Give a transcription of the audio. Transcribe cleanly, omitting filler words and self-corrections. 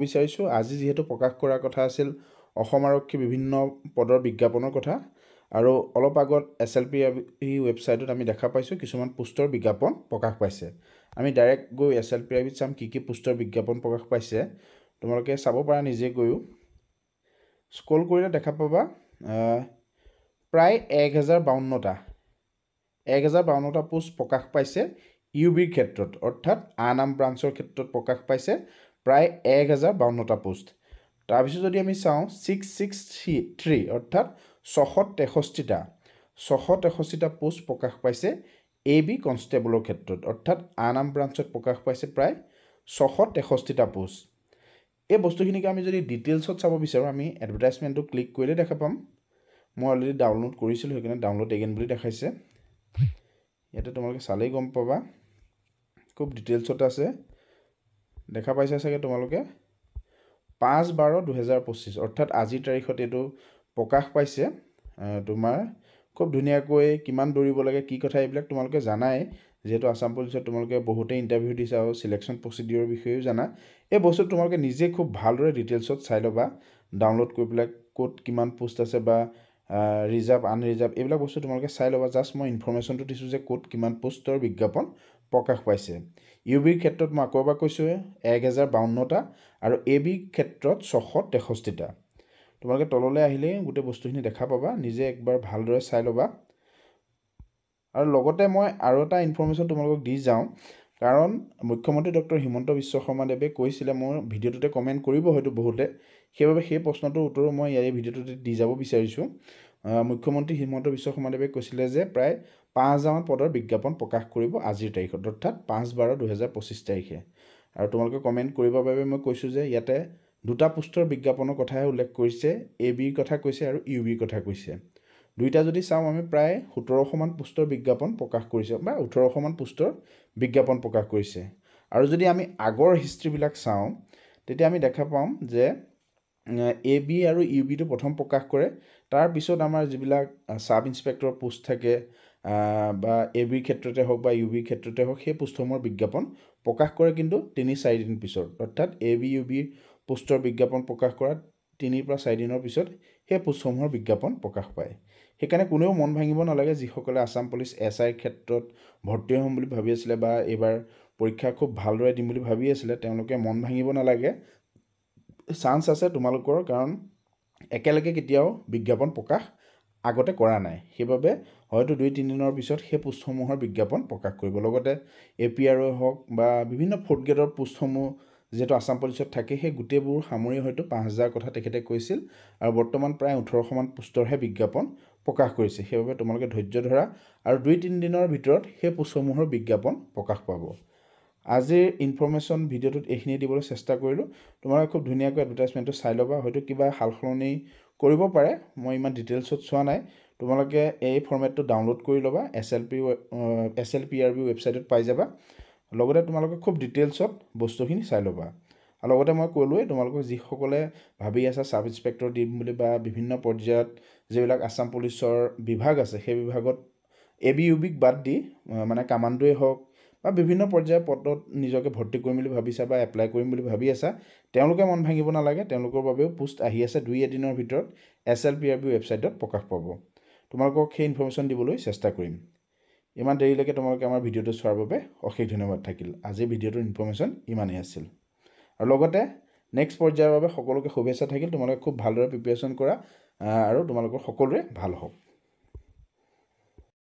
বিচাৰিছোঁ আজি যিহেতু প্ৰকাশ কৰাৰ কথা আছিল অসম আৰক্ষী বিভিন্ন পদৰ বিজ্ঞাপনৰ কথা আৰু অলপ আগত SLPRB ৱেবছাইটত আমি দেখা পাইছোঁ কিছুমান পোষ্টৰ বিজ্ঞাপন প্ৰকাশ পাইছে আমি ডাইৰেক্ট গৈ SLPRBত চাম কি পোষ্টৰ বিজ্ঞাপন প্ৰকাশ পাইছে তোমালোকে চাব পাৰা নিজে গৈও স্ক্ৰল কৰিলে দেখা পাবা প্ৰায় 1052টা পোষ্ট প্ৰকাশ পাইছে ইউবিৰ ক্ষেত্ৰত অৰ্থাৎ আনাম ব্ৰাঞ্চৰ ক্ষেত্ৰত প্ৰকাশ পাইছে প্ৰায় 1052টা পোষ্ট তাৰপিছত যদি আমি চাওঁ 663 অৰ্থাৎ 663টা পোষ্ট প্ৰকাশ পাইছে AB কনষ্টেবলৰ ক্ষেত্ৰত অৰ্থাৎ আনাম ব্ৰাঞ্চত প্ৰকাশ পাইছে প্ৰায় 663টা পোষ্ট এই বস্তুখিনিক আমি যদি ডিটেইলছত চাব বিচাৰো আমি এডভাৰটাইজমেন্টটো ক্লিক কৰিলে দেখা পাম মই অলৰেডি ডাউনলোড কৰিছিলোঁ সেইকাৰণে ডাউনলোড এগেইন বুলি দেখাইছে ইয়াতে তোমালোকে চালেই গম পাবা খুব ডিটেইলছত আছে দেখা পাইছা চাগে তোমালোকে 5/12/2025 অৰ্থাৎ আজিৰ তাৰিখত এটো প্ৰকাশ পাইছে তোমাৰ খুব ধুনিয়াকৈ কিমান দৌৰিব লাগে কি কথা এইবিলাক তোমালোকে জানাই যেহেতু আসাম পুলিচত তোমালোকে বহুতে ইন্টাৰভিউ দিছা আৰু সিলেকশন প্ৰসিডিউৰ বিষয়েও জানা এই বস্তু তোমালোকে নিজে খুব ভালদৰে ডিটেইলছত চাই লবা ডাউনলোড কৰি পেলাই কোড কিমান পোষ্ট আছে বা ৰিজাৰ্ভ আনৰিজাৰ্ভ এইবিলাক বস্তু তোমালোকে চাই লবা জাস্ট মই ইনফৰমেশনটো দিছো যে কোড কিমান পোষ্টৰ বিজ্ঞাপন প্ৰকাশ পাইছে ইউবিৰ ক্ষেত্ৰত মই আকৰবা কৈছো 1052টা আৰু এবি ক্ষেত্ৰত 663টা তোমালোকে তললৈ আহিলে গোটে বস্তুখিনি দেখা পাবা নিজে একবাৰ ভালদৰে চাই লবা আৰু লগতে মই আৰু এটা ইনফৰমেশন তোমালোকক দি যাওঁ কাৰণ মুখ্যমন্ত্ৰী ডক্টৰ হিমন্ত বিশ্ব শৰ্মা দেৱে কৈছিলে মোৰ ভিডিওটোতে কমেন্ট কৰিব হয়তো বহুতে সেইবাবে সেই প্ৰশ্নটোৰ উত্তৰ মই এই ভিডিওটোতে দি যাব বিচাৰিছো মুখ্যমন্ত্ৰী হিমন্ত বিশ্ব শৰ্মা দেৱে কৈছিলে যে প্ৰায় 5000 মান পদৰ বিজ্ঞাপন প্ৰকাশ কৰিব আজিৰ তাৰিখত অৰ্থাৎ 5/12/2025 তাৰিখে আৰু তোমালোকে কমেন্ট কৰিবৰ বাবে মই কৈছো যে ইয়াতে দুটা পোষ্টৰ বিজ্ঞাপনৰ কথাহে উল্লেখ কৰিছে এবিৰ কথা কৈছে আৰু ইউবিৰ কথা কৈছে দুইটা যদি চাও আমি প্ৰায় 1700 মান পোষ্টৰ বিজ্ঞাপন প্ৰকাশ কৰিছে বা 1800 মান পোষ্টৰ বিজ্ঞাপন প্ৰকাশ কৰিছে আৰু যদি আমি আগৰ হিষ্ট্ৰী বিলাক চাও তেতিয়া আমি দেখা পাম যে এবি আৰু ইউবিটো প্ৰথম প্ৰকাশ কৰে তাৰ পিছত আমাৰ যিবিলাক সাব ইন্সপেক্টৰ পোষ্ট থাকে বা এবি ক্ষেত্ৰতে হওক বা ইউবি ক্ষেত্ৰতে হওক সেই পোষ্টসমূহৰ বিজ্ঞাপন প্ৰকাশ কৰে কিন্তু 3-4 দিন পিছত অৰ্থাৎ এবি ইউবি পোষ্টৰ বিজ্ঞাপন প্ৰকাশ কৰা 3-4 দিনৰ পিছত সেই পোষ্টসমূহৰ বিজ্ঞাপন প্ৰকাশ পায় সেইকাৰণে কোনেও মন ভাঙিব নালাগে যিসকলে আসাম পুলিচ এসআই ক্ষেত্ৰত ভৰ্তি হ'ম বুলি ভাবি আছিল বা এবাৰ পৰীক্ষা খুব ভালদৰে দিম বুলি ভাবি আছিল তেওঁলোকে মন ভাঙিব নালাগে চান্স আছে তোমালোকৰ কাৰণ একেলগে কেতিয়াও বিজ্ঞাপন প্ৰকাশ আগতে কৰা নাই সেইবাবে হয়তো 2-3 দিনৰ পিছত সেই পোষ্টসমূহৰ বিজ্ঞাপন প্ৰকাশ কৰিব লগতে এপিআৰ হওক বা বিভিন্ন ফৰ্থ গ্ৰেডৰ পোষ্টসমূহ যেটো আসাম পুলিচত থাকে সেই গুটেবোৰ সামৰি হয়তো 5000 কথা তেখেতে কৈছিল আৰু বৰ্তমান প্ৰায় 1800 মান পোষ্টৰহে বিজ্ঞাপন প্ৰকাশ কৰিছে সেইবাবে তোমালোকে ধৈৰ্য ধৰা আৰু 2-3 দিনৰ ভিতৰত সেই পোষ্টসমূহৰ বিজ্ঞাপন প্ৰকাশ পাব আজিৰ ইনফৰমেশন ভিডিওটোত এইখিনি দিবলৈ চেষ্টা কৰিলো তোমালোকে খুব ধুনিয়াকৈ এডভাৰটাইজমেন্টটো চাই লবা হয়তো কিবা হালখলনি কৰিব পাৰে মই ইমান ডিটেইলছত চোৱা নাই তোমালোকে এই ফৰমেটটো ডাউনলোড কৰি লবা SLPRB ৱেবছাইটত পাই যাবা লগতে তোমালোকে খুব ডিটেইলছত বস্তুখিনি চাই লবা আৰু লগতে মই কলোৱে তোমালোকক যিসকলে ভাবি আছে সাব ইন্সপেক্টৰ দিম বুলি বা বিভিন্ন পৰ্যায়ত যেবিলাক আসাম পুলিচৰ বিভাগ আছে সেই বিভাগত এবি ইউবিক বাদ দি মানে কামাণ্ডোই হওক বা বিভিন্ন পৰ্যায়ৰ পদত নিজকে ভৰ্তি কৰিম বুলি ভাবিছা বা এপ্লাই কৰিম বুলি ভাবি আছা তেওঁলোকে মন ভাঙিব নালাগে তেওঁলোকৰ বাবেও পোষ্ট আহি আছে 2 দিনৰ ভিতৰত SLPRB ৱেবছাইটত প্ৰকাশ পাব তোমালোকক সেই ইনফৰমেশন দিবলৈ চেষ্টা কৰিম ইমান দেৰিলৈকে তোমালোকে আমাৰ ভিডিওটো চোৱাৰ বাবে অশেষ ধন্যবাদ থাকিল আজি ভিডিওটোৰ ইনফৰমেশন ইমানেই আছিল আৰু লগতে নেক্সট পৰ্যায়ৰ বাবে সকলোকে শুভেচ্ছা থাকিল তোমালোকে খুব ভালদৰে প্ৰিপাৰেচন কৰা আৰু তোমালোকৰ সকলোৰে ভাল হওক